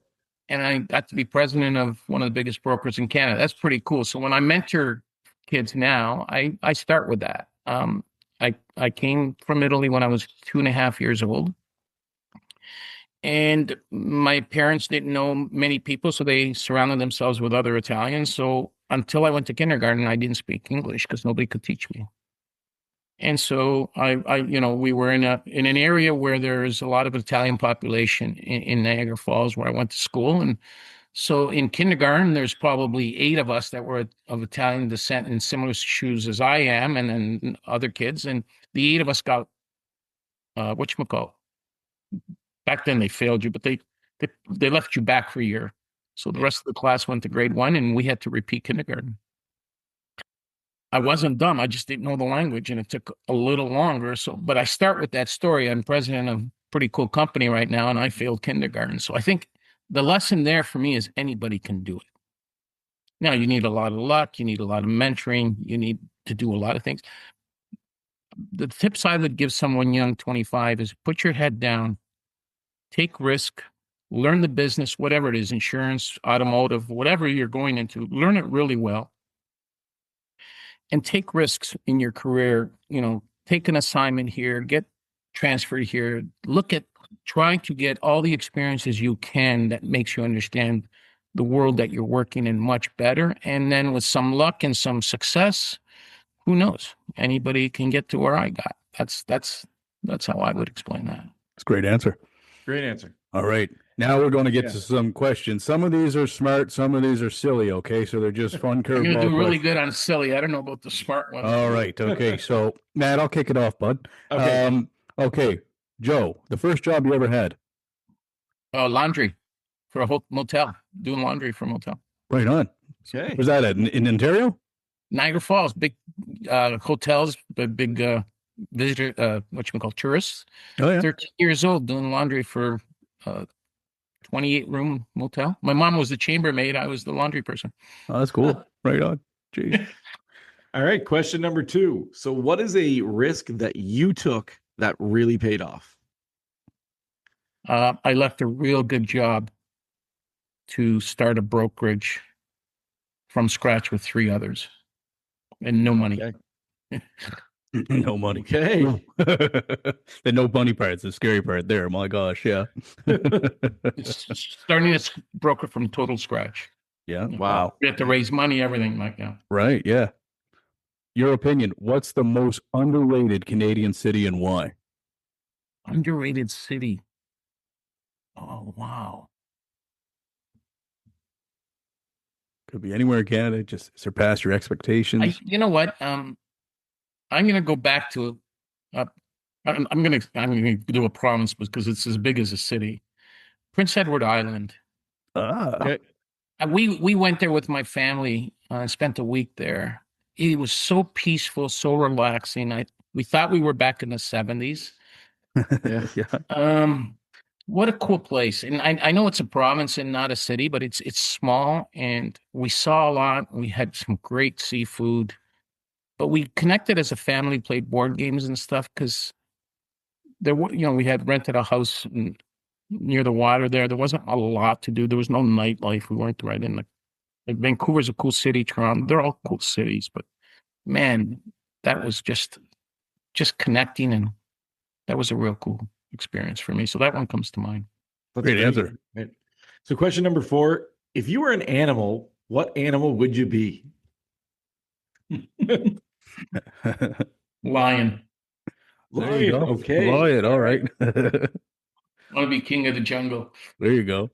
And I got to be president of one of the biggest brokers in Canada. That's pretty cool. So when I mentor kids now, I start with that. I came from Italy when I was 2.5 years old. And my parents didn't know many people, so they surrounded themselves with other Italians. So until I went to kindergarten, I didn't speak English because nobody could teach me. And so we were in an area where there's a lot of Italian population in Niagara Falls, where I went to school. And so in kindergarten, there's probably 8 of us that were of Italian descent in similar shoes as I am, and then other kids. And the 8 of us got whatchamacallit. Back then they failed you, but they left you back for a year. So the rest of the class went to grade 1, and we had to repeat kindergarten. I wasn't dumb. I just didn't know the language, and it took a little longer. So, but I start with that story. I'm president of a pretty cool company right now, and I failed kindergarten. So I think the lesson there for me is anybody can do it. Now, you need a lot of luck. You need a lot of mentoring. You need to do a lot of things. The tips I would give someone young, 25, is put your head down, take risk, learn the business, whatever it is, insurance, automotive, whatever you're going into, learn it really well. And take risks in your career. Take an assignment here, get transferred here, look at trying to get all the experiences you can that makes you understand the world that you're working in much better. And then with some luck and some success, who knows? Anybody can get to where I got. That's how I would explain that. It's a great answer. Great answer. All right. Now we're going to get to some questions. Some of these are smart. Some of these are silly. Okay. So they're just fun curveball. I'm going to do really questions. good on silly. I don't know about the smart one. All right. Okay. So Matt, I'll kick it off, bud. Okay. Okay. Joe, the first job you ever had? Laundry for a motel, doing laundry for a motel. Right on. Okay. Was that in Ontario? Niagara Falls, big hotels, big visitor, tourists. Oh, yeah. 13 years old doing laundry for 28-room motel. My mom was the chambermaid. I was the laundry person. Oh, that's cool. Right on. Jeez. All right. Question number 2. So what is a risk that you took that really paid off? I left a real good job to start a brokerage from scratch with 3 others and no money. Okay. No money. Okay. The no money part's the scary part there. My gosh. Yeah. Starting this broker from total scratch. Yeah. Wow. You have to raise money, everything like that. Right. Yeah. Your opinion, what's the most underrated Canadian city and why? Underrated city. Oh, wow. Could be anywhere in Canada, just surpass your expectations. You know what? I'm going to go back to, I'm going to do a province because it's as big as a city. Prince Edward Island. Okay. We went there with my family. I spent a week there. It was so peaceful, so relaxing. We thought we were back in the 70s. Yeah. Yeah. What a cool place. And I know it's a province and not a city, but it's small, and we saw a lot. We had some great seafood, but we connected as a family, played board games and stuff because we had rented a house near the water there. There wasn't a lot to do. There was no nightlife. We weren't right in like Vancouver's a cool city. Toronto, they're all cool cities, but man, that was just connecting, and that was a real cool experience for me. So that one comes to mind. That's Great answer. Right. So question number 4, if you were an animal, what animal would you be? Lion. There you go. Okay. Lion. All right. I want to be king of the jungle. There you go.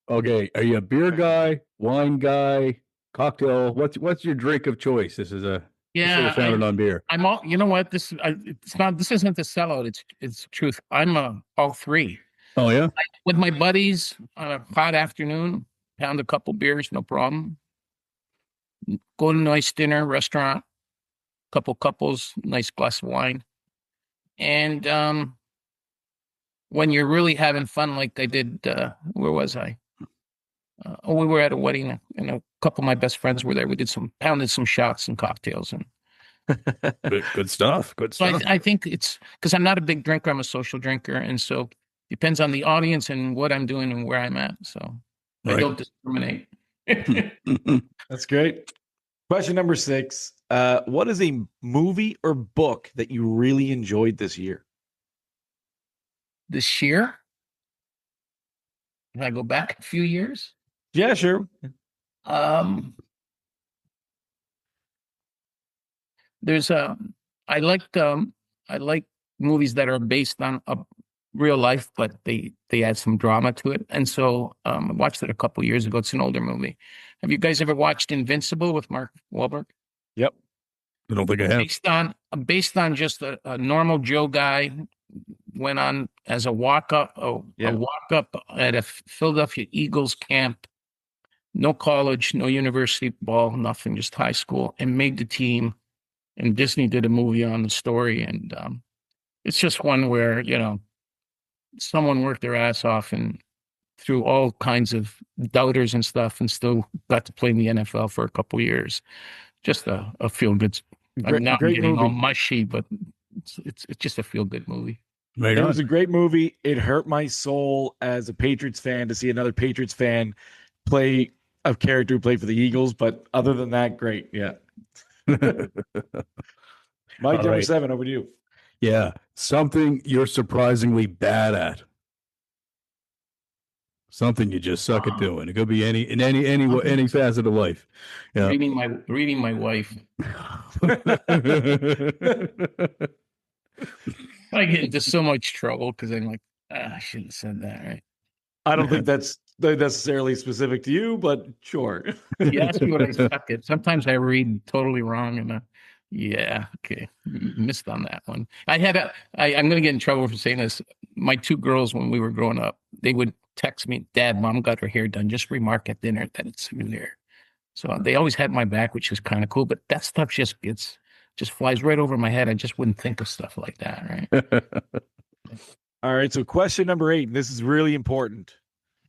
Okay. Are you a beer guy, wine guy, cocktail? What's your drink of choice? This is a founded on beer. I'm all. You know what? This isn't the sellout. It's the truth. I'm all 3. Oh yeah. With my buddies on a hot afternoon, pound a couple beers, no problem. Go to a nice dinner, restaurant, couple couples, nice glass of wine. And when you're really having fun, like I did, where was I? We were at a wedding, and a couple of my best friends were there. We pounded some shots and cocktails, and Good stuff. Good so stuff. I think it's because I'm not a big drinker. I'm a social drinker, and so depends on the audience and what I'm doing and where I'm at. So I Right. don't discriminate. That's great. Question number 6. What is a movie or book that you really enjoyed this year? This year, if I go back a few years, Yeah, sure. There's I liked I like movies that are based on a real life, but they add some drama to it. And so I watched it a couple years ago. It's an older movie. Have you guys ever watched Invincible with Mark Wahlberg? Yep. I don't think I have. Based on just a normal Joe guy, went on as a walk up at a Philadelphia Eagles camp. No college, no university ball, nothing, just high school, and made the team. And Disney did a movie on the story, and it's just one where someone worked their ass off and through all kinds of doubters and stuff, and still got to play in the NFL for a couple years. Just a feel good. I'm now Great getting all movie. mushy, but it's just a feel good movie. Right It on. was a great movie. It hurt my soul as a Patriots fan to see another Patriots fan play a character who played for the Eagles. But other than that, great. Yeah. Mike, All number right. 7, over to you. Yeah, something you're surprisingly bad at. Something you just suck at doing. It could be any facet of life. Yeah. Reading my wife. I get into so much trouble because I'm like, I shouldn't have said that, right? I don't think that's necessarily specific to you, but sure. You ask me what I suck at. Sometimes I read totally wrong, and yeah, okay, missed on that one. I'm going to get in trouble for saying this. My 2 girls, when we were growing up, they would text me, "Dad, Mom got her hair done. Just remark at dinner that it's new hair." So they always had my back, which is kind of cool. But that stuff just flies right over my head. I just wouldn't think of stuff like that, right? All right. So question number 8, and this is really important.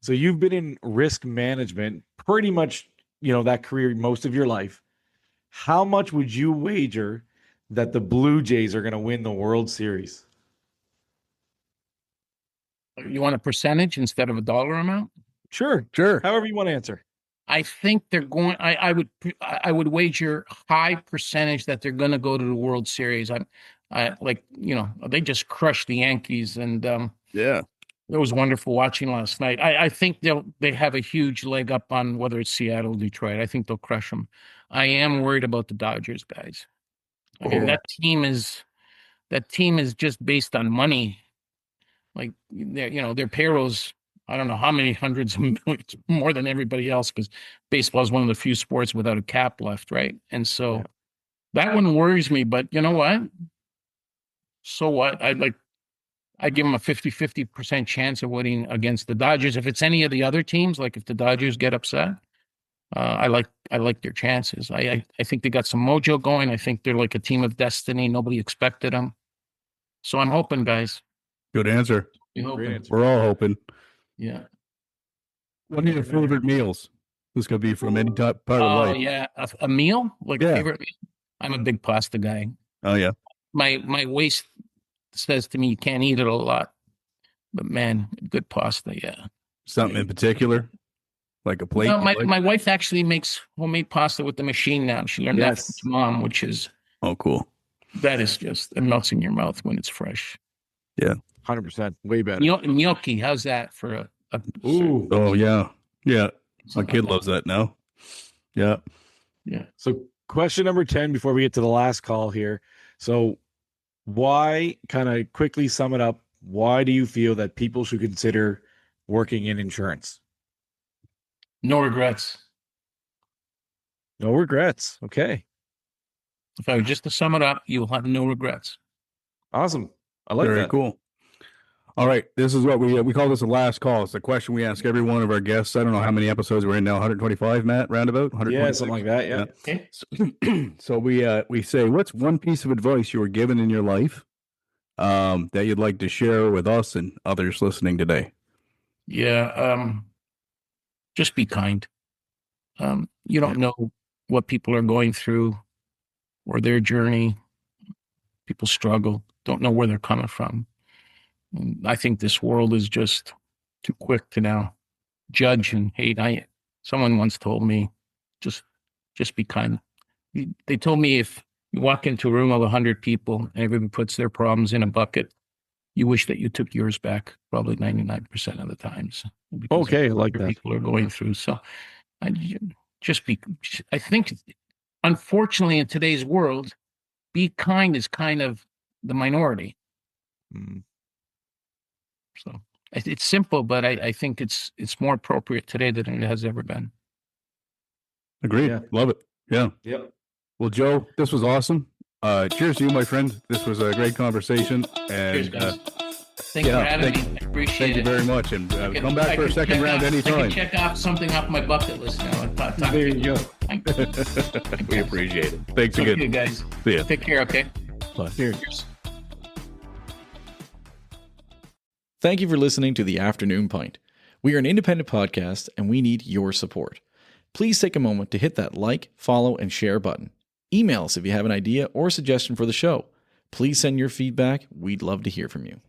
So you've been in risk management pretty much, that career most of your life. How much would you wager that the Blue Jays are going to win the World Series? You want a percentage instead of a dollar amount? Sure. However you want to answer. I think they're going. I would wager high percentage that they're going to go to the World Series. They just crushed the Yankees, and Yeah. it was wonderful watching last night. I think they have a huge leg up on whether it's Seattle, or Detroit. I think they'll crush them. I am worried about the Dodgers guys. Okay, that team is just based on money. Like their payrolls, I don't know how many hundreds of millions more than everybody else, because baseball is one of the few sports without a cap left, right? And so that one worries me. But you know what? So what? I give them a 50% chance of winning against the Dodgers. If it's any of the other teams, like if the Dodgers get upset, I like their chances. I think they got some mojo going. I think they're like a team of destiny. Nobody expected them. So I'm hoping, guys. Good answer. We're all hoping. Yeah. What are your favorite meals? This could be from any part of life. Oh yeah, a meal, like Yeah. favorite meal. I'm a big pasta guy. Oh yeah. My waist says to me you can't eat it a lot, but man, good pasta, yeah. Something in particular, like a plate. No, my wife actually makes homemade pasta with the machine now. She learned that from her mom, which is cool. That is just, it melts in your mouth when it's fresh. Yeah, 100%, way better. Gnocchi, how's that for a Ooh. Oh yeah. My kid loves that now. Yeah. So question number 10 before we get to the last call here. So why, kind of quickly sum it up, why do you feel that people should consider working in insurance? No regrets. No regrets. Okay. If I were just to sum it up, you will have no regrets. Awesome. I like Very that. cool. All right, this is what we call this the last call. It's a question we ask every one of our guests. I don't know how many episodes we're in now. 125, Matt, roundabout. Yeah, something like that. Yeah. Okay. So we say, what's one piece of advice you were given in your life that you'd like to share with us and others listening today? Yeah. Just be kind. You don't know what people are going through or their journey. People struggle, don't know where they're coming from. And I think this world is just too quick to now judge and hate. Someone once told me, just be kind. They told me if you walk into a room of 100 people and everybody puts their problems in a bucket, you wish that you took yours back probably 99% of the times. Okay, I like that. People are going through. So I think, unfortunately, in today's world, be kind is kind of the minority. Mm. So it's simple, but I think it's more appropriate today than it has ever been. Agreed. Yeah. Love it. Yeah. Yep. Well, Joe, this was awesome. Cheers to you, my friend. This was a great conversation. And Cheers, guys. Thanks for having me. I appreciate thank it. you very much. And come back for a second round I anytime. can check off something off my bucket list now. There you go. We appreciate it. Thanks Okay, again. guys. See ya. Take care, okay? Bye. Cheers. Thank you for listening to The Afternoon Pint. We are an independent podcast and we need your support. Please take a moment to hit that like, follow, and share button. Email us if you have an idea or suggestion for the show. Please send your feedback. We'd love to hear from you.